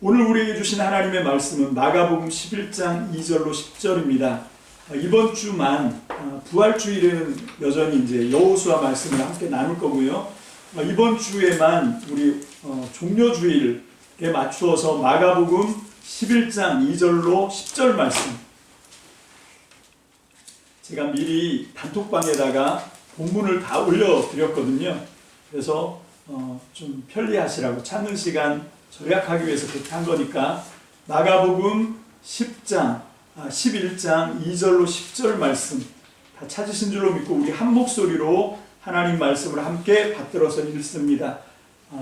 오늘 우리에게 주신 하나님의 말씀은 마가복음 11장 2절로 10절입니다. 이번 주만 부활주일에는 여전히 이제 여호수아 말씀을 함께 나눌 거고요. 이번 주에만 우리 종려주일에 맞추어서 마가복음 11장 2절로 10절 말씀, 제가 미리 단톡방에다가 본문을 다 올려드렸거든요. 그래서 좀 편리하시라고 찾는 시간 절약하기 위해서 그렇게 한 거니까 마가복음 11장 2절로 10절 말씀 다 찾으신 줄로 믿고 우리 한 목소리로 하나님 말씀을 함께 받들어서 읽습니다.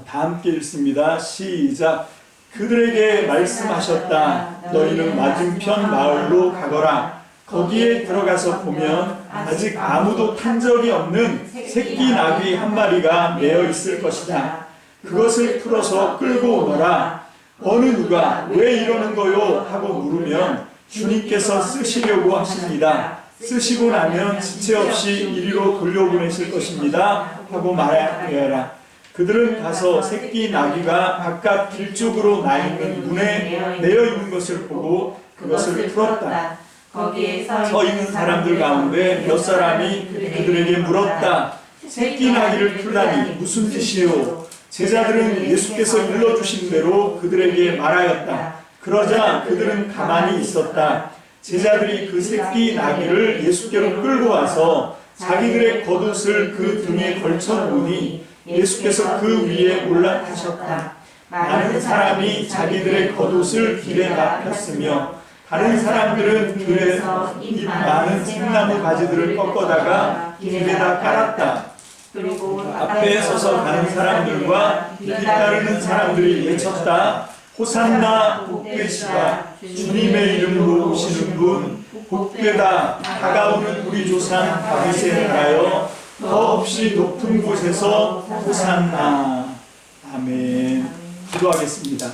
다 함께 읽습니다. 시작. 그들에게 말씀하셨다. 너희는 맞은편 마을로 가거라. 거기에 들어가서 보면 아직 아무도 탄 적이 없는 새끼 나귀 한 마리가 매어 있을 것이다. 그것을 풀어서 끌고 오너라. 어느 누가 왜 이러는 거요? 하고 물으면 주님께서 쓰시려고 하십니다. 쓰시고 나면 지체 없이 이리로 돌려보내실 것입니다. 하고 말하여라. 그들은 가서 새끼 나귀가 바깥 길 쪽으로 나 있는 문에 매어 있는 것을 보고 그것을 풀었다. 거기에 서 있는 사람들 가운데 몇 사람이 그들에게 물었다. 새끼 나귀를 풀다니 무슨 뜻이요? 제자들은 예수께서 일러주신 대로 그들에게 말하였다. 그러자 그들은 가만히 있었다. 제자들이 그 새끼 나귀를 예수께로 끌고 와서 자기들의 겉옷을 그 등에 걸쳐 놓으니 예수께서 그 위에 올라타셨다. 많은 사람이 자기들의 겉옷을 길에 납혔으며 다른 사람들은 들에서 잎 많은 생나무 가지들을 꺾어다가 길에다 깔았다. 그리고 앞에 서서 가는 사람들과 뒤따르는 사람들이 외쳤다. 호산나 복되시다. 주님의 이름으로 오시는 분 복되다. 다가오는 우리 조상 다윗의 나라여 더없이 높은 곳에서 호산나. 아멘. 기도하겠습니다.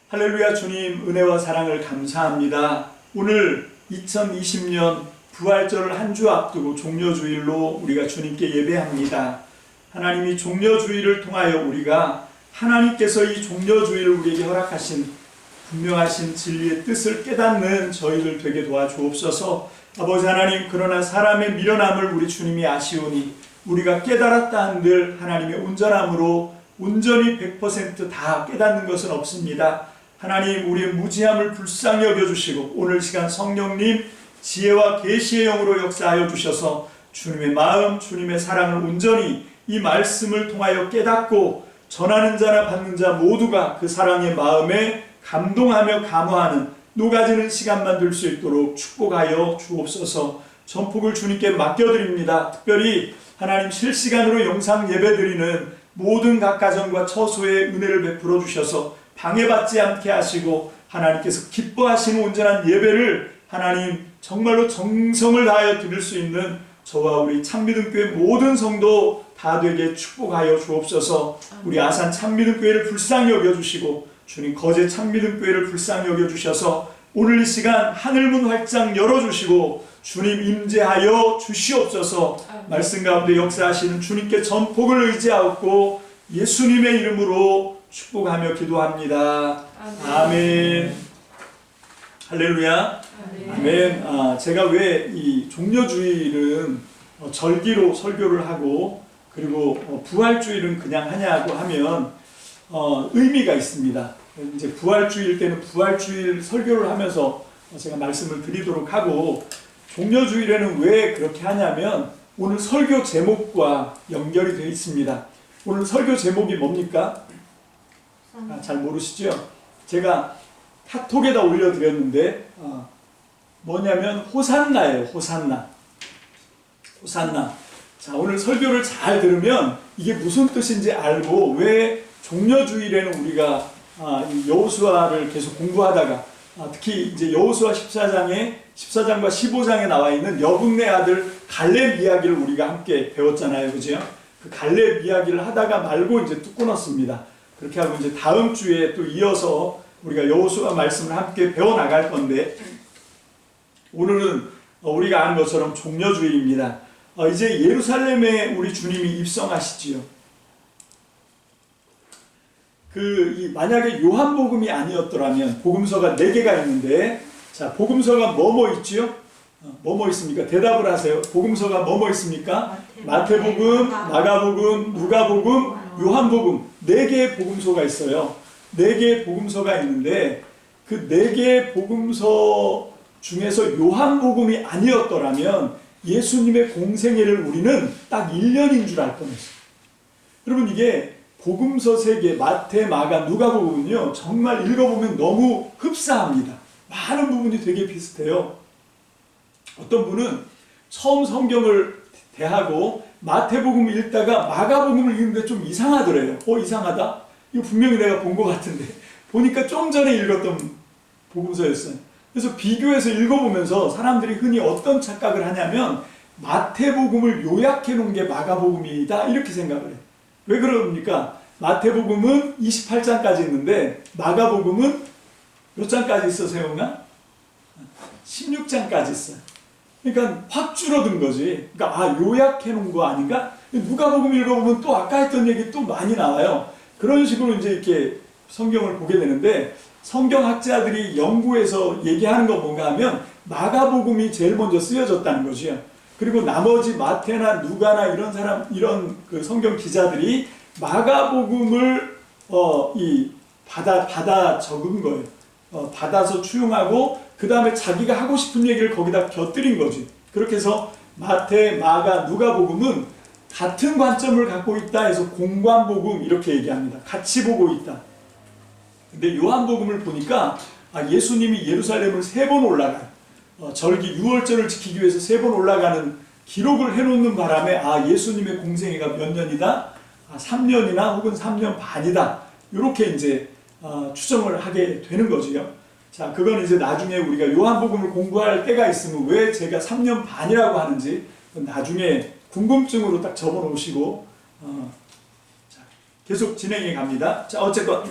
할렐루야. 주님 은혜와 사랑을 감사합니다. 오늘 2020년 부활절을 한 주 앞두고 종려주일로 우리가 주님께 예배합니다. 하나님이 종려주일을 통하여 우리가 하나님께서 이 종려주일을 우리에게 허락하신 분명하신 진리의 뜻을 깨닫는 저희들 되게 도와주옵소서. 아버지 하나님, 그러나 사람의 미련함을 우리 주님이 아시오니 우리가 깨달았다 한들 하나님의 온전함으로 온전히 100% 다 깨닫는 것은 없습니다. 하나님, 우리의 무지함을 불쌍히 여겨주시고 오늘 시간 성령님 지혜와 계시의 영으로 역사하여 주셔서 주님의 마음, 주님의 사랑을 온전히 이 말씀을 통하여 깨닫고 전하는 자나 받는 자 모두가 그 사랑의 마음에 감동하며 감화하는 녹아지는 시간만 될 수 있도록 축복하여 주옵소서. 전폭을 주님께 맡겨드립니다. 특별히 하나님 실시간으로 영상 예배드리는 모든 각 가정과 처소에 은혜를 베풀어 주셔서 방해받지 않게 하시고 하나님께서 기뻐하시는 온전한 예배를 하나님 정말로 정성을 다하여 드릴 수 있는 저와 우리 참믿음교회 모든 성도 다 되게 축복하여 주옵소서. 우리 아산 참믿음교회를 불쌍히 여겨주시고 주님 거제 참믿음교회를 불쌍히 여겨주셔서 오늘 이 시간 하늘문 활짝 열어주시고 주님 임재하여 주시옵소서. 말씀 가운데 역사하시는 주님께 전폭을 의지하옵고 예수님의 이름으로 축복하며 기도합니다. 아멘. 할렐루야. 아멘. 제가 왜 이 종려주일은 절기로 설교를 하고 그리고 부활주일은 그냥 하냐고 하면 의미가 있습니다. 이제 부활주일 때는 부활주일 설교를 하면서 제가 말씀을 드리도록 하고, 종려주일에는 왜 그렇게 하냐면 오늘 설교 제목과 연결이 되어 있습니다. 오늘 설교 제목이 뭡니까? 잘 모르시죠? 제가 카톡에다 올려드렸는데 뭐냐면 호산나예요. 호산나. 자, 오늘 설교를 잘 들으면 이게 무슨 뜻인지 알고 왜 종려주일에는 우리가 여호수아를 계속 공부하다가 특히 이제 여호수아 14장과 15장에 나와 있는 여분네 아들 갈렙 이야기를 우리가 함께 배웠잖아요. 그죠? 그 갈렙 이야기를 하다가 말고 이제 뚝 끊었습니다. 그렇게 하고 이제 다음 주에 또 이어서 우리가 여호수아 말씀을 함께 배워 나갈 건데, 오늘은 우리가 아는 것처럼 종려주일입니다. 이제 예루살렘에 우리 주님이 입성하시지요. 만약에 요한복음이 아니었더라면, 복음서가 4개가 있는데, 자, 복음서가 뭐뭐 있지요? 뭐뭐 있습니까? 대답을 하세요. 복음서가 뭐뭐 있습니까? 마태복음, 마가복음, 누가복음, 요한복음. 4개의 복음서가 있어요. 4개의 복음서가 있는데, 그 4개의 복음서 중에서 요한복음이 아니었더라면 예수님의 공생애를 우리는 딱 1년인 줄 알 뻔했어요. 여러분, 이게 복음서 3개, 마태, 마가, 누가복음은요, 정말 읽어보면 너무 흡사합니다. 많은 부분이 되게 비슷해요. 어떤 분은 처음 성경을 대하고 마태복음을 읽다가 마가복음을 읽는데 좀 이상하더래요. 이상하다? 이거 분명히 내가 본 것 같은데. 보니까 좀 전에 읽었던 복음서였어요. 그래서 비교해서 읽어보면서 사람들이 흔히 어떤 착각을 하냐면 마태복음을 요약해 놓은 게 마가복음이다 이렇게 생각을 해요. 왜 그럽니까? 마태복음은 28장까지 있는데 마가복음은 몇 장까지 있어, 세용아? 16장까지 있어요. 그러니까 확 줄어든 거지. 그러니까 요약해 놓은 거 아닌가? 누가복음 읽어보면 또 아까 했던 얘기 또 많이 나와요. 그런 식으로 이제 이렇게 성경을 보게 되는데, 성경학자들이 연구해서 얘기하는 건 뭔가 하면 마가복음이 제일 먼저 쓰여졌다는 거죠. 그리고 나머지 마태나 누가나 이런 그 성경 기자들이 마가복음을 받아 적은 거예요. 받아서 추용하고 그 다음에 자기가 하고 싶은 얘기를 거기다 곁들인 거지. 그렇게 해서 마태, 마가, 누가복음은 같은 관점을 갖고 있다 해서 공관복음 이렇게 얘기합니다. 같이 보고 있다. 근데 요한복음을 보니까 예수님이 예루살렘을 3번 올라가요. 절기 유월절을 지키기 위해서 3번 올라가는 기록을 해놓는 바람에 예수님의 공생애가 몇 년이다? 3년이나 혹은 3년 반이다. 이렇게 이제 추정을 하게 되는 거지요. 자, 그건 이제 나중에 우리가 요한복음을 공부할 때가 있으면 왜 제가 3년 반이라고 하는지 나중에 궁금증으로 딱 적어 놓으시고 자, 계속 진행해 갑니다. 자, 어쨌건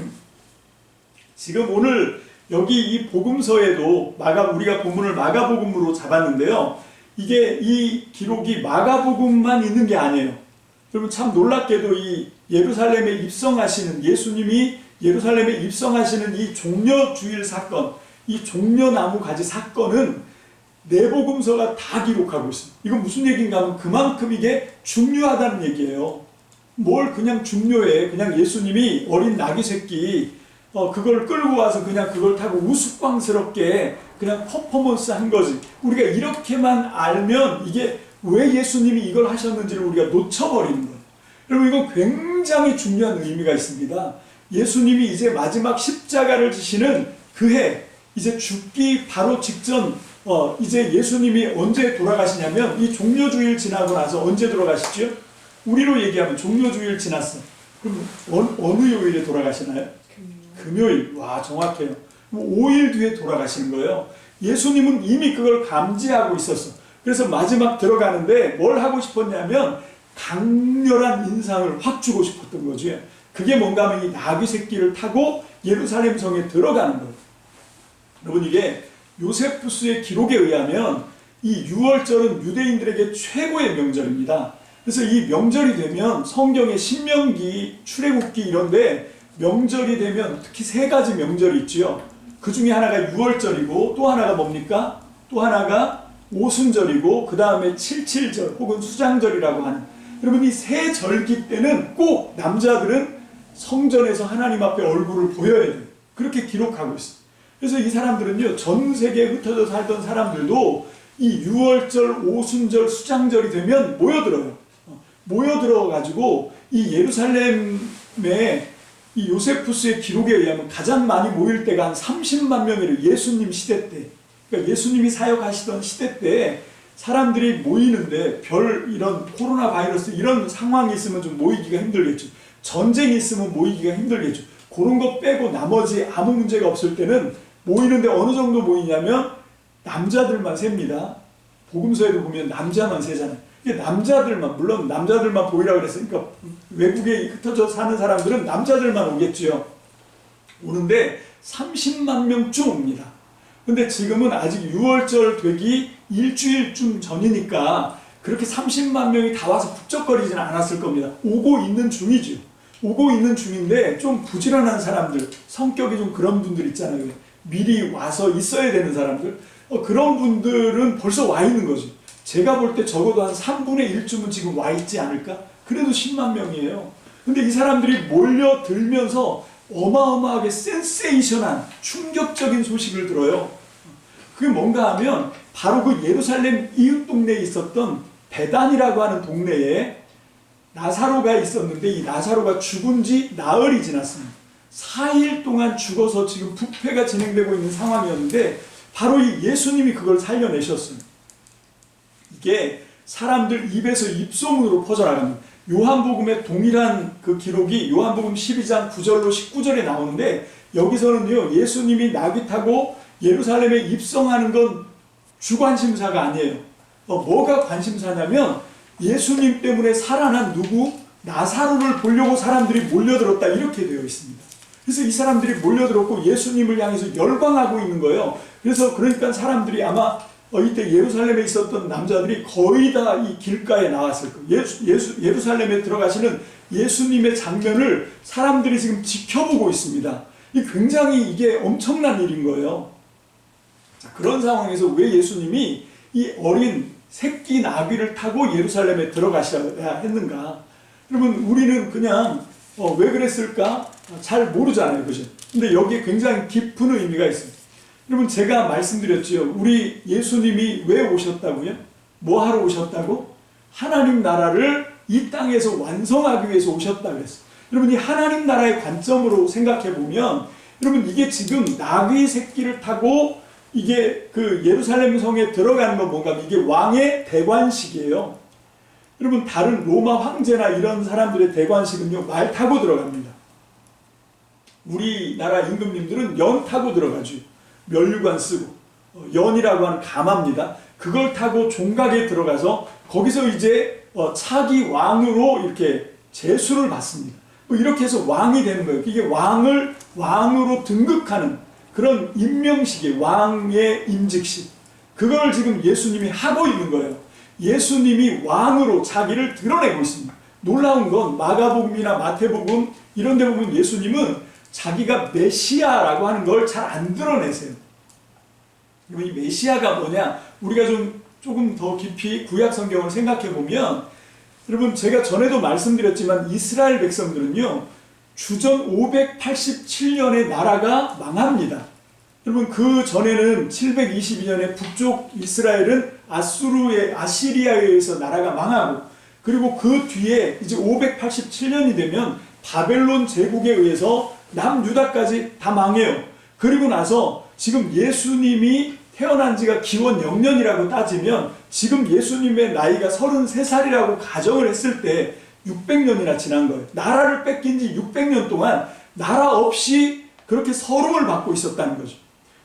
지금 오늘 여기 이 복음서에도 우리가 본문을 마가복음으로 잡았는데요. 이게 이 기록이 마가복음만 있는 게 아니에요. 여러분 참 놀랍게도 이 예루살렘에 입성하시는 예수님이 예루살렘에 입성하시는 이 종려주일 사건, 이 종려나무 가지 사건은 내복음서가 다 기록하고 있습니다. 이건 무슨 얘기인가 하면 그만큼 이게 중요하다는 얘기예요. 뭘 그냥 중요해. 그냥 예수님이 어린 나귀 새끼 그걸 끌고 와서 그냥 그걸 타고 우스꽝스럽게 그냥 퍼포먼스 한 거지. 우리가 이렇게만 알면 이게 왜 예수님이 이걸 하셨는지를 우리가 놓쳐버리는 거예요. 여러분 이건 굉장히 중요한 의미가 있습니다. 예수님이 이제 마지막 십자가를 지시는 그 해, 이제 죽기 바로 직전, 이제 예수님이 언제 돌아가시냐면 이 종려주일 지나고 나서 언제 돌아가시죠? 우리로 얘기하면 종려주일 지났어. 그럼 어느 요일에 돌아가시나요? 금요일. 와, 정확해요. 5일 뒤에 돌아가시는 거예요. 예수님은 이미 그걸 감지하고 있었어. 그래서 마지막 들어가는데 뭘 하고 싶었냐면 강렬한 인상을 확 주고 싶었던 거지. 그게 뭔가 하면 이 나귀 새끼를 타고 예루살렘 성에 들어가는 거예요. 여러분 이게 요세푸스의 기록에 의하면 이 유월절은 유대인들에게 최고의 명절입니다. 그래서 이 명절이 되면 성경의 신명기, 출애굽기 이런데 명절이 되면 특히 3가지 명절이 있지요. 그 중에 하나가 유월절이고 또 하나가 뭡니까? 또 하나가 오순절이고 그 다음에 칠칠절 혹은 수장절이라고 하는, 여러분 이 3절기 때는 꼭 남자들은 성전에서 하나님 앞에 얼굴을 보여야 돼요. 그렇게 기록하고 있어요. 그래서 이 사람들은요, 전 세계에 흩어져 살던 사람들도 이 유월절, 오순절, 수장절이 되면 모여들어요. 모여들어가지고 이 예루살렘에 이 요세푸스의 기록에 의하면 가장 많이 모일 때가 한 30만 명이래요. 예수님 시대 때. 그러니까 예수님이 사역하시던 시대 때 사람들이 모이는데 이런 코로나 바이러스 이런 상황이 있으면 좀 모이기가 힘들겠죠. 전쟁이 있으면 모이기가 힘들겠죠. 그런 거 빼고 나머지 아무 문제가 없을 때는 모이는데 어느 정도 모이냐면 남자들만 셉니다. 복음서에도 보면 남자만 세잖아요. 이게 남자들만, 물론 남자들만 보이라고 그랬어요. 그러니까 외국에 흩어져 사는 사람들은 남자들만 오겠지요. 오는데 30만 명쯤 옵니다. 근데 지금은 아직 6월절 되기 일주일쯤 전이니까 그렇게 30만 명이 다 와서 북적거리지는 않았을 겁니다. 오고 있는 중이죠. 오고 있는 중인데 좀 부지런한 사람들, 성격이 좀 그런 분들 있잖아요. 미리 와서 있어야 되는 사람들, 그런 분들은 벌써 와 있는 거죠. 제가 볼 때 적어도 한 3분의 1쯤은 지금 와 있지 않을까? 그래도 10만 명이에요. 근데 이 사람들이 몰려들면서 어마어마하게 센세이션한 충격적인 소식을 들어요. 그게 뭔가 하면 바로 그 예루살렘 이웃 동네에 있었던 베단이라고 하는 동네에 나사로가 있었는데, 이 나사로가 죽은 지 나흘이 지났습니다. 4일 동안 죽어서 지금 부패가 진행되고 있는 상황이었는데 바로 이 예수님이 그걸 살려내셨습니다. 이게 사람들 입에서 입소문으로 퍼져나갑니다. 요한복음의 동일한 그 기록이 요한복음 12장 9절로 19절에 나오는데, 여기서는요, 예수님이 나귀 타고 예루살렘에 입성하는 건 주관심사가 아니에요. 뭐가 관심사냐면 예수님 때문에 살아난 누구? 나사로를 보려고 사람들이 몰려들었다, 이렇게 되어 있습니다. 그래서 이 사람들이 몰려들었고 예수님을 향해서 열광하고 있는 거예요. 그래서 그러니까 사람들이 아마 이때 예루살렘에 있었던 남자들이 거의 다 이 길가에 나왔을 거예요. 예루살렘에 들어가시는 예수님의 장면을 사람들이 지금 지켜보고 있습니다. 굉장히 이게 엄청난 일인 거예요. 자, 그런 상황에서 왜 예수님이 이 어린 새끼 나귀를 타고 예루살렘에 들어가셔야 했는가? 여러분, 우리는 그냥 왜 그랬을까? 잘 모르잖아요. 그죠? 근데 여기에 굉장히 깊은 의미가 있습니다. 여러분, 제가 말씀드렸죠. 우리 예수님이 왜 오셨다고요? 뭐 하러 오셨다고? 하나님 나라를 이 땅에서 완성하기 위해서 오셨다고 했어요. 여러분, 이 하나님 나라의 관점으로 생각해 보면, 여러분, 이게 지금 나귀 새끼를 타고 이게 그 예루살렘 성에 들어가는 건 뭔가, 이게 왕의 대관식이에요. 여러분, 다른 로마 황제나 이런 사람들의 대관식은요, 말 타고 들어갑니다. 우리나라 임금님들은 연 타고 들어가죠. 면류관 쓰고, 연이라고 하는 가마입니다. 그걸 타고 종각에 들어가서 거기서 이제 차기 왕으로 이렇게 제수를 받습니다. 이렇게 해서 왕이 되는 거예요. 이게 왕으로 등극하는 그런 임명식이에요. 왕의 임직식. 그걸 지금 예수님이 하고 있는 거예요. 예수님이 왕으로 자기를 드러내고 있습니다. 놀라운 건 마가복음이나 마태복음 이런 데 보면 예수님은 자기가 메시아라고 하는 걸 잘 안 드러내세요. 이 메시아가 뭐냐? 우리가 조금 더 깊이 구약 성경을 생각해 보면, 여러분, 제가 전에도 말씀드렸지만 이스라엘 백성들은요, 주전 587년에 나라가 망합니다. 여러분, 그 전에는 722년에 북쪽 이스라엘은 아시리아에 의해서 나라가 망하고, 그리고 그 뒤에 이제 587년이 되면 바벨론 제국에 의해서 남유다까지 다 망해요. 그리고 나서 지금 예수님이 태어난 지가 기원 0년이라고 따지면 지금 예수님의 나이가 33살이라고 가정을 했을 때 600년이나 지난 거예요. 나라를 뺏긴 지 600년 동안 나라 없이 그렇게 서름을 받고 있었다는 거죠.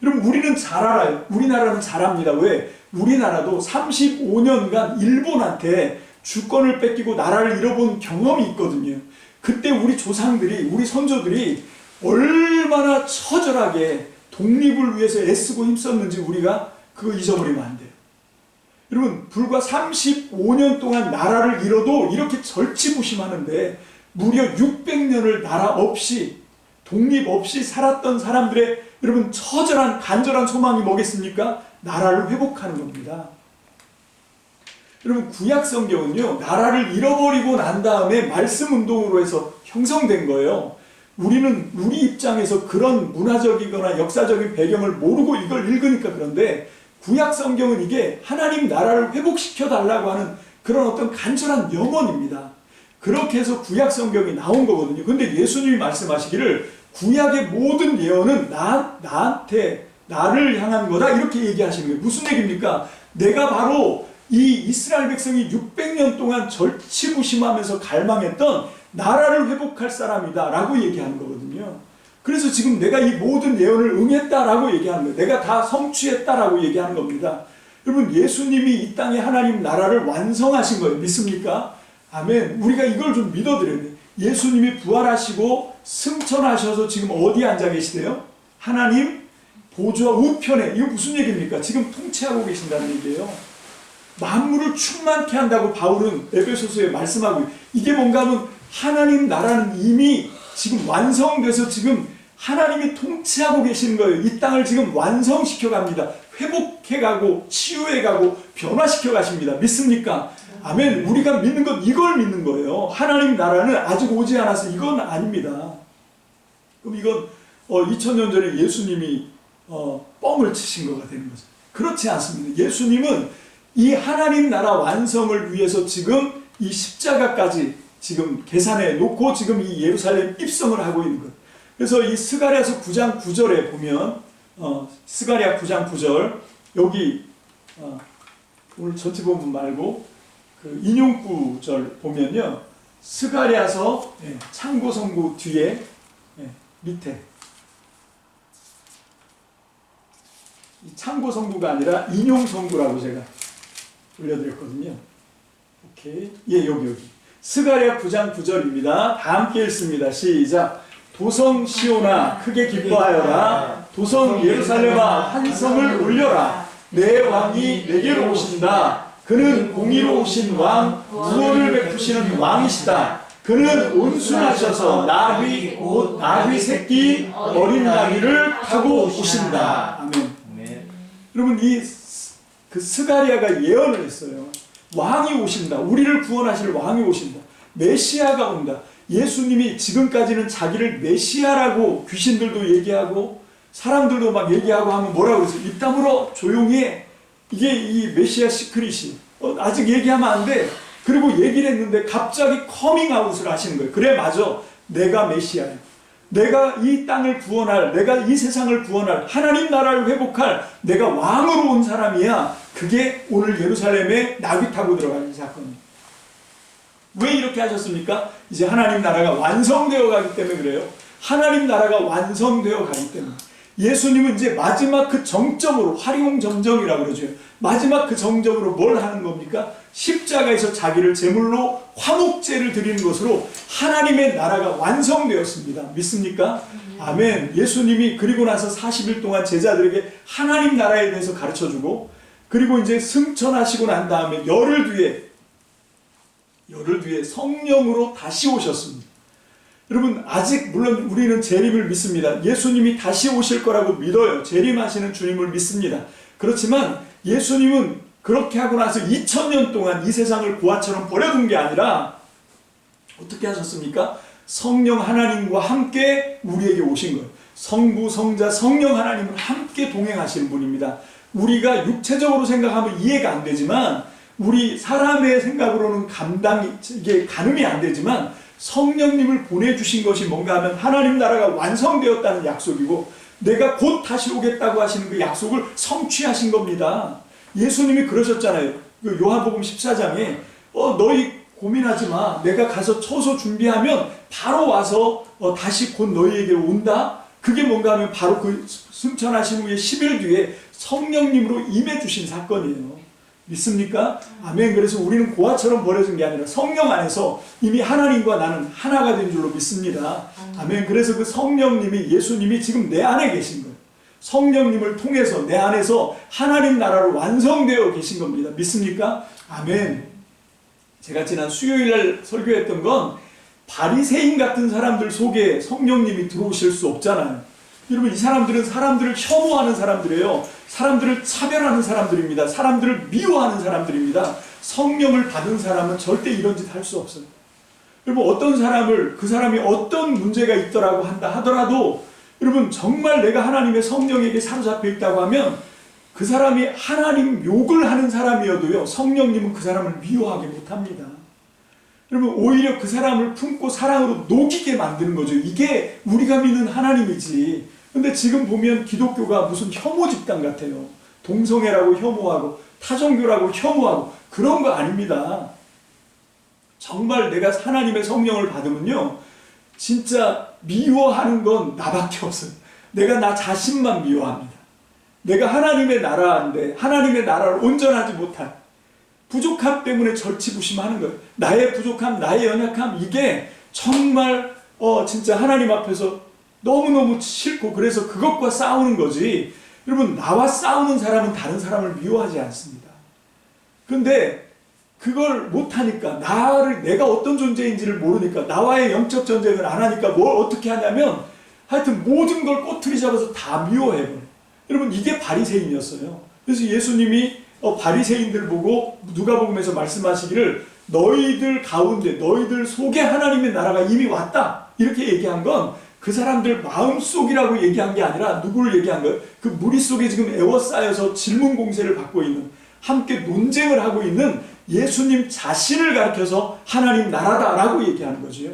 여러분, 우리는 잘 알아요. 우리나라는 잘 압니다. 왜? 우리나라도 35년간 일본한테 주권을 뺏기고 나라를 잃어본 경험이 있거든요. 그때 우리 조상들이, 우리 선조들이 얼마나 처절하게 독립을 위해서 애쓰고 힘썼는지 우리가 그거 잊어버리면 안 돼요. 여러분, 불과 35년 동안 나라를 잃어도 이렇게 절치부심하는데 무려 600년을 나라 없이, 독립 없이 살았던 사람들의, 여러분, 처절한 간절한 소망이 뭐겠습니까? 나라를 회복하는 겁니다. 여러분, 구약 성경은요, 나라를 잃어버리고 난 다음에 말씀 운동으로 해서 형성된 거예요. 우리는 우리 입장에서 그런 문화적이거나 역사적인 배경을 모르고 이걸 읽으니까 그런데, 구약 성경은 이게 하나님 나라를 회복시켜 달라고 하는 그런 어떤 간절한 염원입니다. 그렇게 해서 구약 성경이 나온 거거든요. 근데 예수님이 말씀하시기를 구약의 모든 예언은 나한테, 나를 향한 거다, 이렇게 얘기하시는 거예요. 무슨 얘기입니까? 내가 바로 이 이스라엘 백성이 600년 동안 절치부심하면서 갈망했던 나라를 회복할 사람이다 라고 얘기하는 거거든요. 그래서 지금 내가 이 모든 예언을 응했다라고 얘기하는 거예요. 내가 다 성취했다라고 얘기하는 겁니다. 여러분, 예수님이 이 땅에 하나님 나라를 완성하신 거예요. 믿습니까? 아멘. 우리가 이걸 좀 믿어드려야 돼요. 예수님이 부활하시고 승천하셔서 지금 어디에 앉아 계시대요? 하나님 보좌 우편에. 이거 무슨 얘기입니까? 지금 통치하고 계신다는 얘기예요. 만물을 충만케 한다고 바울은 에베소서에 말씀하고, 이게 뭔가 하면 하나님 나라는 이미 지금 완성돼서 지금 하나님이 통치하고 계시는 거예요. 이 땅을 지금 완성시켜 갑니다. 회복해 가고 치유해 가고 변화시켜 가십니다. 믿습니까? 아멘. 우리가 믿는 건 이걸 믿는 거예요. 하나님 나라는 아직 오지 않아서 이건 아닙니다. 그럼 이건 2000년 전에 예수님이 뻥을 치신 거가 되는 거죠. 그렇지 않습니다. 예수님은 이 하나님 나라 완성을 위해서 지금 이 십자가까지 지금 계산해 놓고 지금 이 예루살렘 입성을 하고 있는 거예요. 그래서 이 스가랴서 9장 9절에 보면 스가랴 9장 9절 여기 오늘 전체 본문 말고 그 인용 구절 보면요, 스가랴서 창고 성구 뒤에 밑에 이 창고 성구가 아니라 인용 성구라고 제가 올려드렸거든요. 오케이. 예, 여기 스가랴 9장 9절입니다. 다 함께 읽습니다. 시작. 도성 시온아 크게 기뻐하여라. 도성 예루살렘아 환성을 올려라. 내 왕이 내게로 오신다. 그는 공의로 오신 왕, 구원을 베푸시는 왕이시다. 그는 온순하셔서 나귀 곧 나귀 새끼 어린 나귀를 타고 오신다. 아멘. 여러분, 그 스가랴가 예언을 했어요. 왕이 오신다. 우리를 구원하실 왕이 오신다. 메시아가 온다. 예수님이 지금까지는 자기를 메시아라고 귀신들도 얘기하고 사람들도 막 얘기하고 하면 뭐라고 그랬어요? 입 다물어 조용히 해. 이게 이 메시아 시크릿이 아직 얘기하면 안 돼. 그리고 얘기를 했는데 갑자기 커밍아웃을 하시는 거예요. 그래, 맞아. 내가 메시아야. 내가 이 땅을 구원할, 내가 이 세상을 구원할, 하나님 나라를 회복할 내가 왕으로 온 사람이야. 그게 오늘 예루살렘에 나귀 타고 들어가는 사건이에요. 왜 이렇게 하셨습니까? 이제 하나님 나라가 완성되어 가기 때문에 그래요. 하나님 나라가 완성되어 가기 때문에. 예수님은 이제 마지막 그 정점으로, 화룡점정이라고 그러죠. 마지막 그 정점으로 뭘 하는 겁니까? 십자가에서 자기를 제물로 화목제를 드리는 것으로 하나님의 나라가 완성되었습니다. 믿습니까? 아멘. 예수님이 그리고 나서 40일 동안 제자들에게 하나님 나라에 대해서 가르쳐주고, 그리고 이제 승천하시고 난 다음에 열흘 뒤에 성령으로 다시 오셨습니다. 여러분, 아직 물론 우리는 재림을 믿습니다. 예수님이 다시 오실 거라고 믿어요. 재림하시는 주님을 믿습니다. 그렇지만 예수님은 그렇게 하고 나서 2000년 동안 이 세상을 고아처럼 버려둔 게 아니라 어떻게 하셨습니까? 성령 하나님과 함께 우리에게 오신 거예요. 성부, 성자, 성령 하나님은 함께 동행하시는 분입니다. 우리가 육체적으로 생각하면 이해가 안 되지만, 우리 사람의 생각으로는 이게 가늠이 안 되지만, 성령님을 보내주신 것이 뭔가 하면 하나님 나라가 완성되었다는 약속이고, 내가 곧 다시 오겠다고 하시는 그 약속을 성취하신 겁니다. 예수님이 그러셨잖아요. 그 요한복음 14장에 너희 고민하지 마. 내가 가서 처소 준비하면 바로 와서 다시 곧 너희에게 온다. 그게 뭔가 하면 바로 그 승천하신 후에 10일 뒤에 성령님으로 임해 주신 사건이에요. 믿습니까? 아멘. 그래서 우리는 고아처럼 버려진 게 아니라 성령 안에서 이미 하나님과 나는 하나가 된 줄로 믿습니다. 아멘. 그래서 그 성령님이, 예수님이 지금 내 안에 계신 거예요. 성령님을 통해서 내 안에서 하나님 나라로 완성되어 계신 겁니다. 믿습니까? 아멘. 제가 지난 수요일날 설교했던 건 바리새인 같은 사람들 속에 성령님이 들어오실 수 없잖아요. 여러분, 이 사람들은 사람들을 혐오하는 사람들이에요. 사람들을 차별하는 사람들입니다. 사람들을 미워하는 사람들입니다. 성령을 받은 사람은 절대 이런 짓 할 수 없어요. 여러분, 어떤 사람을, 그 사람이 어떤 문제가 있더라고 한다 하더라도, 여러분, 정말 내가 하나님의 성령에게 사로잡혀 있다고 하면 그 사람이 하나님 욕을 하는 사람이어도요, 성령님은 그 사람을 미워하게 못합니다. 여러분, 오히려 그 사람을 품고 사랑으로 녹이게 만드는 거죠. 이게 우리가 믿는 하나님이지. 근데 지금 보면 기독교가 무슨 혐오 집단 같아요. 동성애라고 혐오하고 타종교라고 혐오하고 그런 거 아닙니다. 정말 내가 하나님의 성령을 받으면요, 진짜 미워하는 건 나밖에 없어요. 내가 나 자신만 미워합니다. 내가 하나님의 나라인데 하나님의 나라를 온전하지 못한 부족함 때문에 절치부심하는 거예요. 나의 부족함, 나의 연약함, 이게 정말 진짜 하나님 앞에서 너무너무 싫고, 그래서 그것과 싸우는 거지. 여러분, 나와 싸우는 사람은 다른 사람을 미워하지 않습니다. 근데 그걸 못하니까, 내가 어떤 존재인지를 모르니까, 나와의 영적 전쟁을 안 하니까 뭘 어떻게 하냐면 하여튼 모든 걸 꼬투리 잡아서 다 미워해버려요. 여러분, 이게 바리새인이었어요. 그래서 예수님이 바리새인들 보고 누가복음에서 말씀하시기를 너희들 가운데, 너희들 속에 하나님의 나라가 이미 왔다, 이렇게 얘기한 건 그 사람들 마음속이라고 얘기한 게 아니라 누구를 얘기한 거예요? 그 무리 속에 지금 에워싸여서 질문 공세를 받고 있는, 함께 논쟁을 하고 있는 예수님 자신을 가리켜서 하나님 나라다라고 얘기하는 거죠.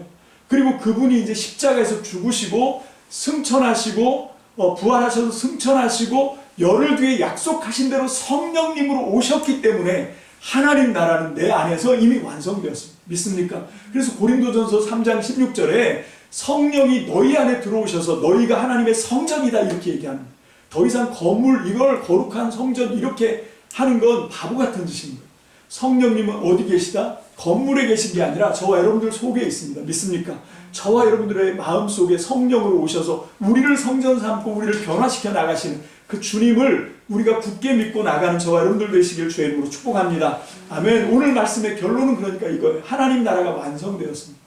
그리고 그분이 이제 십자가에서 죽으시고 승천하시고 부활하셔서 승천하시고 열흘 뒤에 약속하신 대로 성령님으로 오셨기 때문에 하나님 나라는 내 안에서 이미 완성되었습니다. 믿습니까? 그래서 고린도전서 3장 16절에 성령이 너희 안에 들어오셔서 너희가 하나님의 성전이다, 이렇게 얘기합니다. 더 이상 건물, 이걸 거룩한 성전 이렇게 하는 건 바보 같은 짓인 거예요. 성령님은 어디 계시다? 건물에 계신 게 아니라 저와 여러분들 속에 있습니다. 믿습니까? 저와 여러분들의 마음속에 성령으로 오셔서 우리를 성전 삼고 우리를 변화시켜 나가시는 그 주님을 우리가 굳게 믿고 나가는 저와 여러분들 되시길 주의 이름으로 축복합니다. 아멘. 오늘 말씀의 결론은 그러니까 이거예요. 하나님 나라가 완성되었습니다.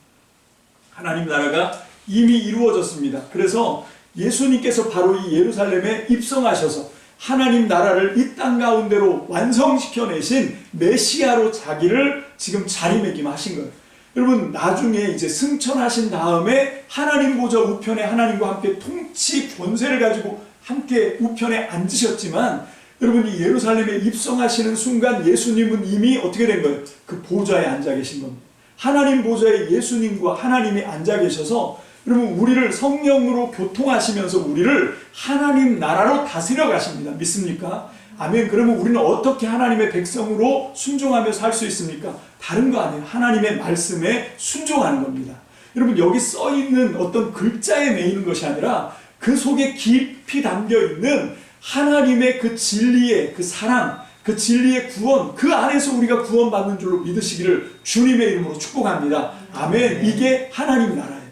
하나님 나라가 이미 이루어졌습니다. 그래서 예수님께서 바로 이 예루살렘에 입성하셔서 하나님 나라를 이 땅 가운데로 완성시켜내신 메시아로 자기를 지금 자리매김하신 거예요. 여러분, 나중에 이제 승천하신 다음에 하나님 보좌 우편에 하나님과 함께 통치 권세를 가지고 함께 우편에 앉으셨지만, 여러분이 예루살렘에 입성하시는 순간 예수님은 이미 어떻게 된 거예요? 그 보좌에 앉아 계신 겁니다. 하나님 보좌에 예수님과 하나님이 앉아 계셔서 여러분, 우리를 성령으로 교통하시면서 우리를 하나님 나라로 다스려 가십니다. 믿습니까? 아멘. 그러면 우리는 어떻게 하나님의 백성으로 순종하며 살 수 있습니까? 다른 거 아니에요. 하나님의 말씀에 순종하는 겁니다. 여러분, 여기 써 있는 어떤 글자에 매이는 것이 아니라 그 속에 깊이 담겨 있는 하나님의 그 진리의 그 사랑, 그 진리의 구원, 그 안에서 우리가 구원받는 줄로 믿으시기를 주님의 이름으로 축복합니다. 아멘. 이게 하나님 나라예요.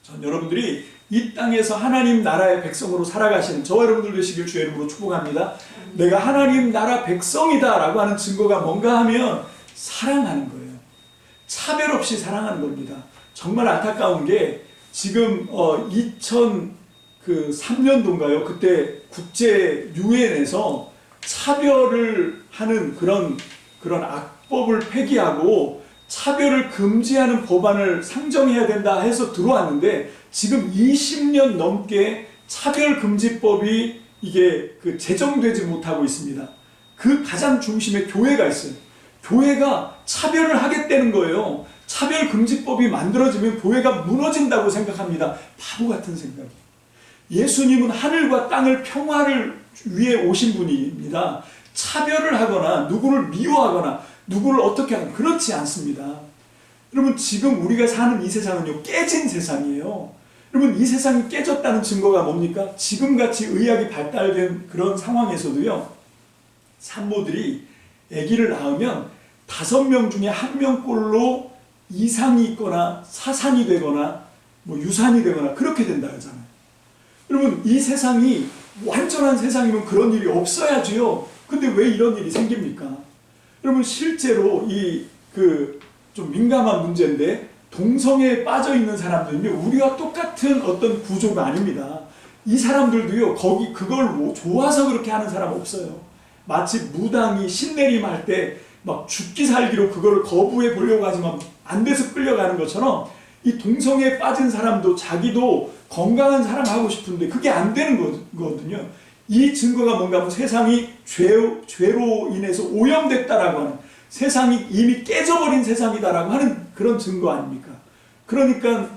전 여러분들이 이 땅에서 하나님 나라의 백성으로 살아가시는 저와 여러분들 되시길 주의 이름으로 축복합니다. 내가 하나님 나라 백성이다 라고 하는 증거가 뭔가 하면 사랑하는 거예요. 차별 없이 사랑하는 겁니다. 정말 안타까운 게 지금 2003년도인가요? 그때 국제 유엔에서 차별을 하는 그런 악법을 폐기하고 차별을 금지하는 법안을 상정해야 된다 해서 들어왔는데 지금 20년 넘게 차별금지법이 이게 제정되지 못하고 있습니다. 그 가장 중심에 교회가 있어요. 교회가 차별을 하겠다는 거예요. 차별금지법이 만들어지면 교회가 무너진다고 생각합니다. 바보 같은 생각이에요. 예수님은 하늘과 땅을 평화를 위해 오신 분입니다. 차별을 하거나 누구를 미워하거나 누구를 어떻게 하거나 그렇지 않습니다. 여러분, 지금 우리가 사는 이 세상은요, 깨진 세상이에요. 여러분, 이 세상이 깨졌다는 증거가 뭡니까? 지금같이 의학이 발달된 그런 상황에서도요, 산모들이 아기를 낳으면 5명 중에 1명꼴로 이상이 있거나 사산이 되거나 유산이 되거나 그렇게 된다 하잖아요. 여러분, 이 세상이 완전한 세상이면 그런 일이 없어야지요. 근데 왜 이런 일이 생깁니까? 여러분, 실제로 좀 민감한 문제인데, 동성애에 빠져 있는 사람들은요, 우리와 똑같은 어떤 구조가 아닙니다. 이 사람들도요, 그걸 좋아서 그렇게 하는 사람 없어요. 마치 무당이 신내림할 때 막 죽기 살기로 그거를 거부해 보려고 하지만 안 돼서 끌려가는 것처럼, 이 동성애에 빠진 사람도 자기도 건강한 사람 하고 싶은데 그게 안 되는 거거든요. 이 증거가 뭔가 하면 세상이 죄로 인해서 오염됐다라고 하는, 세상이 이미 깨져버린 세상이다라고 하는 그런 증거 아닙니까? 그러니까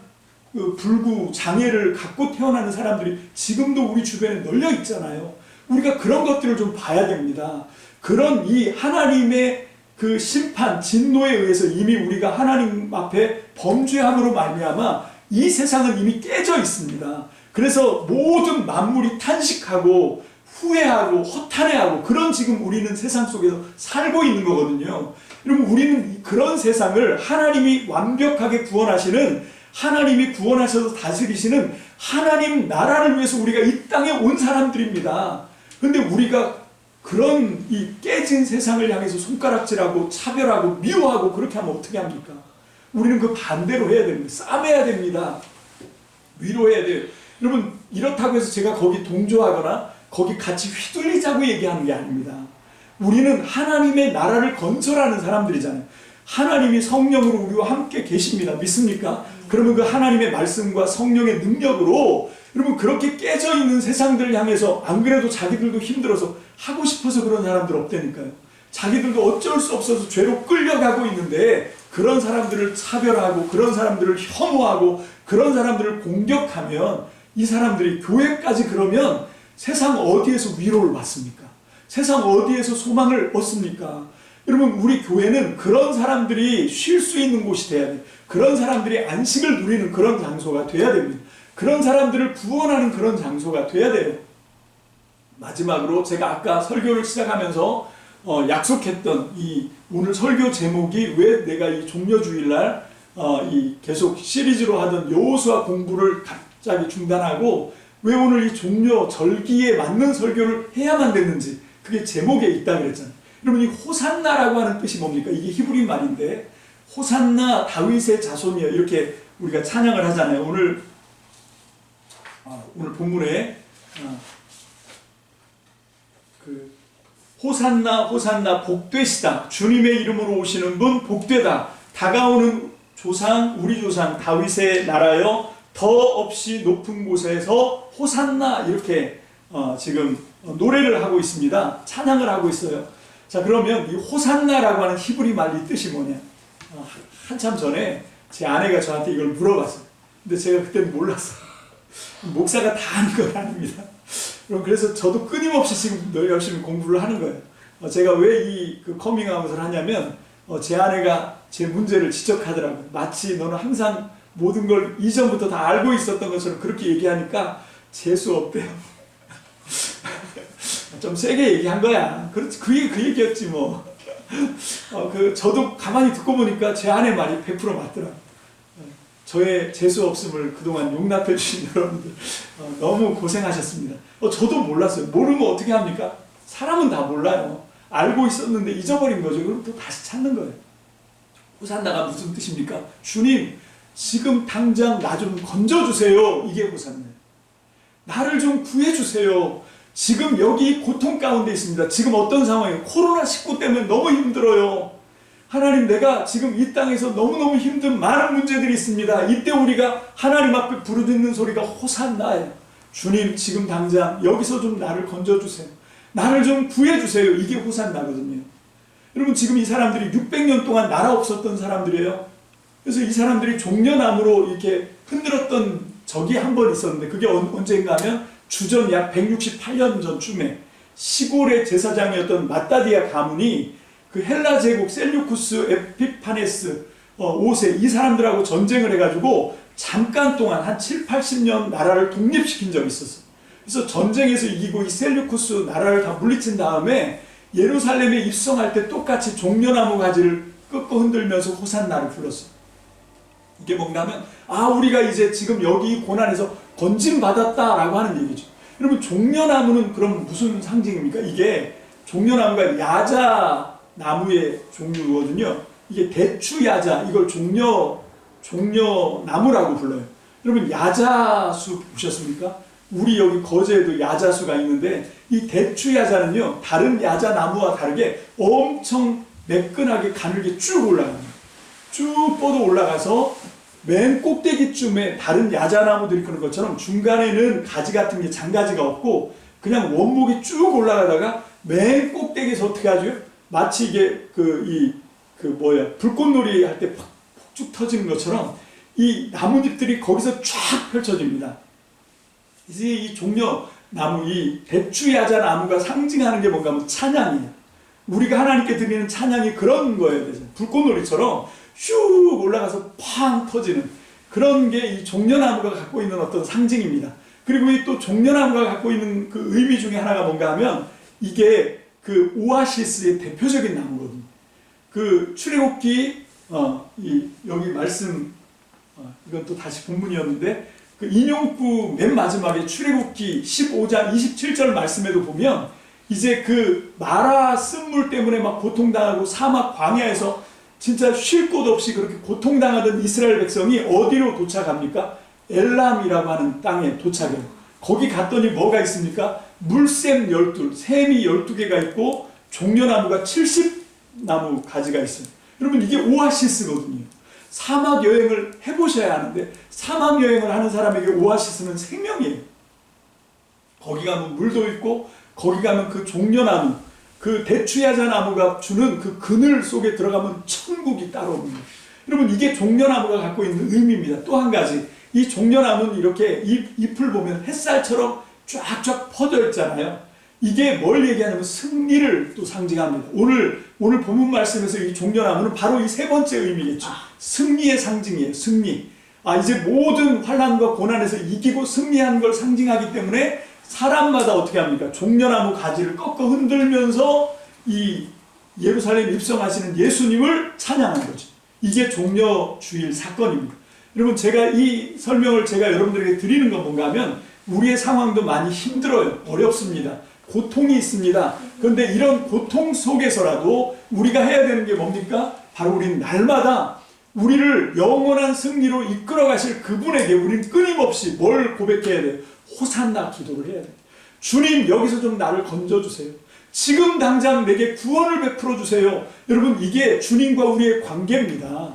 불구 장애를 갖고 태어나는 사람들이 지금도 우리 주변에 널려 있잖아요. 우리가 그런 것들을 좀 봐야 됩니다. 그런 이 하나님의 그 심판, 진노에 의해서 이미 우리가 하나님 앞에 범죄함으로 말미암아 이 세상은 이미 깨져 있습니다. 그래서 모든 만물이 탄식하고 후회하고 허탄해하고 그런 지금 우리는 세상 속에서 살고 있는 거거든요. 여러분, 우리는 그런 세상을 하나님이 완벽하게 구원하시는, 하나님이 구원하셔서 다스리시는 하나님 나라를 위해서 우리가 이 땅에 온 사람들입니다. 근데 우리가 그런 이 깨진 세상을 향해서 손가락질하고 차별하고 미워하고 그렇게 하면 어떻게 합니까? 우리는 그 반대로 해야 됩니다. 싸매야 됩니다. 위로해야 돼요. 여러분, 이렇다고 해서 제가 거기 동조하거나 거기 같이 휘둘리자고 얘기하는 게 아닙니다. 우리는 하나님의 나라를 건설하는 사람들이잖아요. 하나님이 성령으로 우리와 함께 계십니다. 믿습니까? 그러면 그 하나님의 말씀과 성령의 능력으로 여러분 그렇게 깨져 있는 세상들을 향해서 안 그래도 자기들도 힘들어서 하고 싶어서 그런 사람들 없다니까요. 자기들도 어쩔 수 없어서 죄로 끌려가고 있는데 그런 사람들을 차별하고 그런 사람들을 혐오하고 그런 사람들을 공격하면 이 사람들이 교회까지 그러면 세상 어디에서 위로를 받습니까? 세상 어디에서 소망을 얻습니까? 여러분, 우리 교회는 그런 사람들이 쉴 수 있는 곳이 돼야 돼요. 그런 사람들이 안식을 누리는 그런 장소가 돼야 됩니다. 그런 사람들을 구원하는 그런 장소가 돼야 돼요. 마지막으로 제가 아까 설교를 시작하면서 약속했던 이 오늘 설교 제목이 왜 내가 이 종려주일날 이 계속 시리즈로 하던 여호수아 공부를 갑자기 중단하고 왜 오늘 이 종려 절기에 맞는 설교를 해야만 됐는지 그게 제목에 있다 그랬잖아요. 여러분, 이 호산나라고 하는 뜻이 뭡니까? 이게 히브리 말인데 호산나 다윗의 자손이여 이렇게 우리가 찬양을 하잖아요. 오늘 본문에 그 호산나 호산나 복되시다. 주님의 이름으로 오시는 분 복되다. 다가오는 조상 우리 조상 다윗의 나라여 더 없이 높은 곳에서 호산나 이렇게 지금 노래를 하고 있습니다. 찬양을 하고 있어요. 자, 그러면 이 호산나라고 하는 히브리 말이 뜻이 뭐냐? 한참 전에 제 아내가 저한테 이걸 물어봤어요. 근데 제가 그때는 몰랐어요. 목사가 다 아는 건 아닙니다. 그래서 저도 끊임없이 지금 열심히 공부를 하는 거예요. 제가 왜 이 커밍아웃을 하냐면 제 아내가 제 문제를 지적하더라고요. 마치 너는 항상 모든 걸 이전부터 다 알고 있었던 것처럼 그렇게 얘기하니까 재수 없대요. 좀 세게 얘기한 거야. 그렇지, 그 얘기였지 뭐. 저도 가만히 듣고 보니까 제 아내 말이 100% 맞더라고요. 저의 재수 없음을 그동안 용납해 주신 여러분들 너무 고생하셨습니다. 저도 몰랐어요. 모르면 어떻게 합니까? 사람은 다 몰라요. 알고 있었는데 잊어버린 거죠. 그럼 또 다시 찾는 거예요. 호산나가 무슨 뜻입니까? 주님, 지금 당장 나 좀 건져주세요. 이게 호산나예요. 나를 좀 구해주세요. 지금 여기 고통 가운데 있습니다. 지금 어떤 상황이에요? 코로나19 때문에 너무 힘들어요. 하나님, 내가 지금 이 땅에서 너무너무 힘든 많은 문제들이 있습니다. 이때 우리가 하나님 앞에 부르짖는 소리가 호산나예요. 주님, 지금 당장 여기서 좀 나를 건져주세요. 나를 좀 구해주세요. 이게 호산나거든요. 여러분, 지금 이 사람들이 600년 동안 나라 없었던 사람들이에요. 그래서 이 사람들이 종려나무로 이렇게 흔들었던 적이 한 번 있었는데 그게 언제인가 하면 주전 약 168년 전쯤에 시골의 제사장이었던 마따디아 가문이 그 헬라 제국 셀류쿠스 에피파네스 5세 이 사람들하고 전쟁을 해가지고 잠깐 동안 한 7, 80년 나라를 독립시킨 적이 있었어요. 그래서 전쟁에서 이기고 이 셀류쿠스 나라를 다 물리친 다음에 예루살렘에 입성할 때 똑같이 종려나무 가지를 꺾고 흔들면서 호산나를 불렀어요. 이게 뭔가 하면 우리가 이제 지금 여기 고난에서 건짐받았다라고 하는 얘기죠. 여러분, 종려나무는 그럼 무슨 상징입니까? 이게 종려나무가 야자나무의 종류거든요. 이게 대추야자, 이걸 종려나무라고 불러요. 여러분, 야자수 보셨습니까? 우리 여기 거제에도 야자수가 있는데 이 대추야자는요 다른 야자나무와 다르게 엄청 매끈하게 가늘게 쭉 올라갑니다. 쭉 뻗어 올라가서 맨 꼭대기쯤에 다른 야자나무들이 그런 것처럼 중간에는 가지 같은 게 장가지가 없고 그냥 원목이 쭉 올라가다가 맨 꼭대기에서 어떻게 하죠? 마치 이게 불꽃놀이 할 때 폭죽 터지는 것처럼 이 나뭇잎들이 거기서 쫙 펼쳐집니다. 이제 이 종려나무, 이 대추야자 나무가 상징하는 게 뭔가 하면 찬양이에요. 우리가 하나님께 드리는 찬양이 그런 거예요. 불꽃놀이처럼 슉 올라가서 팡 터지는 그런 게 이 종려나무가 갖고 있는 어떤 상징입니다. 그리고 이 또 종려나무가 갖고 있는 그 의미 중에 하나가 뭔가 하면 이게 그 오아시스의 대표적인 나무거든요. 그 출애굽기 여기 말씀 이건 또 다시 본문이었는데 그 인용구 맨 마지막에 출애굽기 15장 27절 말씀에도 보면 이제 그 마라 쓴물 때문에 막 고통당하고 사막 광야에서 진짜 쉴 곳 없이 그렇게 고통당하던 이스라엘 백성이 어디로 도착합니까? 엘람이라고 하는 땅에 도착해요. 거기 갔더니 뭐가 있습니까? 물샘 12, 샘이 12개가 있고 종려나무가 70나무 가지가 있어요. 여러분 이게 오아시스거든요. 사막 여행을 해보셔야 하는데 사막 여행을 하는 사람에게 오아시스는 생명이에요. 거기 가면 물도 있고 거기 가면 그 종려나무, 그 대추야자 나무가 주는 그 그늘 속에 들어가면 천국이 따라옵니다. 여러분 이게 종려나무가 갖고 있는 의미입니다. 또 한 가지, 이 종려나무는 이렇게 잎을 보면 햇살처럼 쫙쫙 퍼져 있잖아요. 이게 뭘 얘기하냐면 승리를 또 상징합니다. 오늘 본문 말씀에서 이 종려나무는 바로 이 세 번째 의미겠죠. 승리의 상징이에요. 승리. 이제 모든 환난과 고난에서 이기고 승리한 걸 상징하기 때문에 사람마다 어떻게 합니까? 종려나무 가지를 꺾어 흔들면서 이 예루살렘에 입성하시는 예수님을 찬양한 거죠. 이게 종려주일 사건입니다. 여러분 제가 이 설명을 제가 여러분들에게 드리는 건 뭔가 하면 우리의 상황도 많이 힘들어요. 어렵습니다. 고통이 있습니다. 그런데 이런 고통 속에서라도 우리가 해야 되는 게 뭡니까? 바로 우리는 날마다 우리를 영원한 승리로 이끌어 가실 그분에게 우리는 끊임없이 뭘 고백해야 돼요? 호산나 기도를 해야 돼요. 주님 여기서 좀 나를 건져주세요. 지금 당장 내게 구원을 베풀어 주세요. 여러분 이게 주님과 우리의 관계입니다.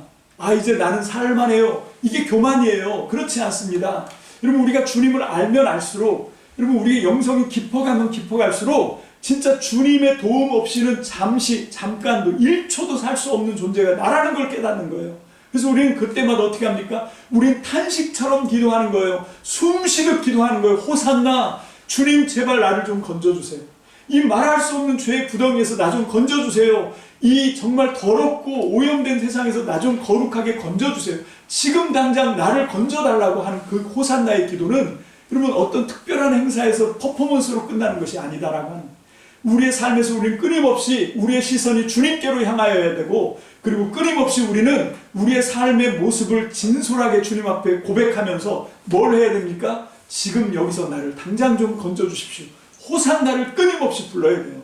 이제 나는 살만해요. 이게 교만이에요. 그렇지 않습니다. 여러분 우리가 주님을 알면 알수록 여러분 우리의 영성이 깊어가면 깊어갈수록 진짜 주님의 도움 없이는 잠깐도 1초도 살 수 없는 존재가 나라는 걸 깨닫는 거예요. 그래서 우리는 그때마다 어떻게 합니까? 우리는 탄식처럼 기도하는 거예요. 숨쉬듯 기도하는 거예요. 호산나, 주님 제발 나를 좀 건져주세요. 이 말할 수 없는 죄의 구덩이에서 나 좀 건져주세요. 이 정말 더럽고 오염된 세상에서 나 좀 거룩하게 건져주세요. 지금 당장 나를 건져달라고 하는 그 호산나의 기도는 여러분 어떤 특별한 행사에서 퍼포먼스로 끝나는 것이 아니다라고 하는, 우리의 삶에서 우리는 끊임없이 우리의 시선이 주님께로 향하여야 되고, 그리고 끊임없이 우리는 우리의 삶의 모습을 진솔하게 주님 앞에 고백하면서 뭘 해야 됩니까? 지금 여기서 나를 당장 좀 건져주십시오. 호산나를 끊임없이 불러야 돼요.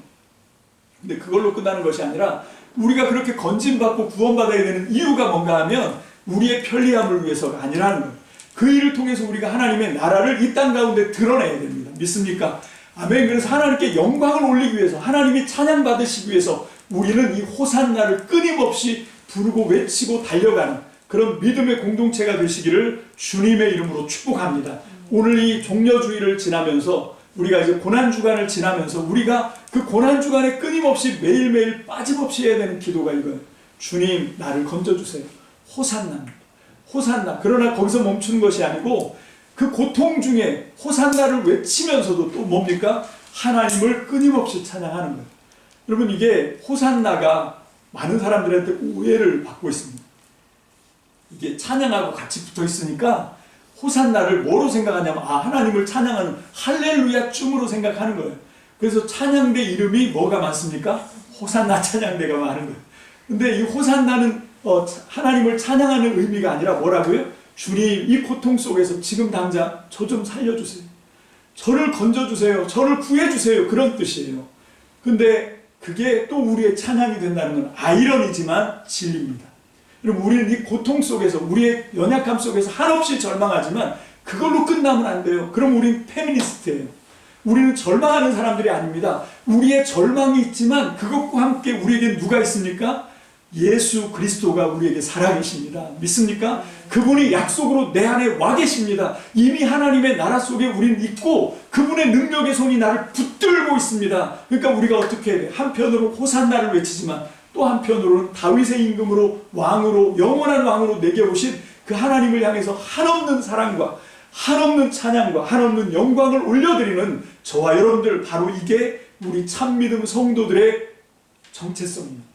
근데 그걸로 끝나는 것이 아니라 우리가 그렇게 건진받고 구원받아야 되는 이유가 뭔가 하면 우리의 편리함을 위해서가 아니라는 거예요. 그 일을 통해서 우리가 하나님의 나라를 이 땅 가운데 드러내야 됩니다. 믿습니까? 아멘. 그래서 하나님께 영광을 올리기 위해서, 하나님이 찬양받으시기 위해서 우리는 이 호산나를 끊임없이 부르고 외치고 달려가는 그런 믿음의 공동체가 되시기를 주님의 이름으로 축복합니다. 오늘 이 종려주일을 지나면서 우리가 이제 고난주간을 지나면서 우리가 그 고난주간에 끊임없이 매일매일 빠짐없이 해야 되는 기도가 이거예요. 주님 나를 건져주세요. 호산나입니다. 호산나. 그러나 거기서 멈추는 것이 아니고 그 고통 중에 호산나를 외치면서도 또 뭡니까? 하나님을 끊임없이 찬양하는 거예요. 여러분 이게 호산나가 많은 사람들한테 오해를 받고 있습니다. 이게 찬양하고 같이 붙어 있으니까 호산나를 뭐로 생각하냐면 하나님을 찬양하는 할렐루야 춤으로 생각하는 거예요. 그래서 찬양대 이름이 뭐가 많습니까? 호산나 찬양대가 많은 거예요. 근데 이 호산나는 하나님을 찬양하는 의미가 아니라 뭐라고요? 주님 이 고통 속에서 지금 당장 저 좀 살려주세요. 저를 건져주세요. 저를 구해주세요. 그런 뜻이에요. 근데 그게 또 우리의 찬양이 된다는 건 아이러니지만 진리입니다. 여러분 우리는 이 고통 속에서 우리의 연약함 속에서 한없이 절망하지만 그걸로 끝나면 안 돼요. 그럼 우리는 페미니스트예요. 우리는 절망하는 사람들이 아닙니다. 우리의 절망이 있지만 그것과 함께 우리에게 누가 있습니까? 예수 그리스도가 우리에게 살아계십니다. 믿습니까? 그분이 약속으로 내 안에 와 계십니다. 이미 하나님의 나라 속에 우리는 있고 그분의 능력의 손이 나를 붙들고 있습니다. 그러니까 우리가 어떻게 해야 돼? 한편으로 호산나를 외치지만 또 한편으로는 다윗의 임금으로 왕으로 영원한 왕으로 내게 오신 그 하나님을 향해서 한없는 사랑과 한없는 찬양과 한없는 영광을 올려드리는 저와 여러분들, 바로 이게 우리 참믿음 성도들의 정체성입니다.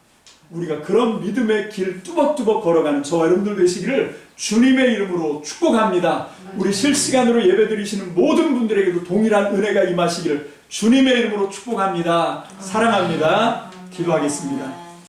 우리가 그런 믿음의 길 뚜벅뚜벅 걸어가는 저와 여러분들 되시기를 주님의 이름으로 축복합니다. 우리 실시간으로 예배드리시는 모든 분들에게도 동일한 은혜가 임하시기를 주님의 이름으로 축복합니다. 사랑합니다. 기도하겠습니다.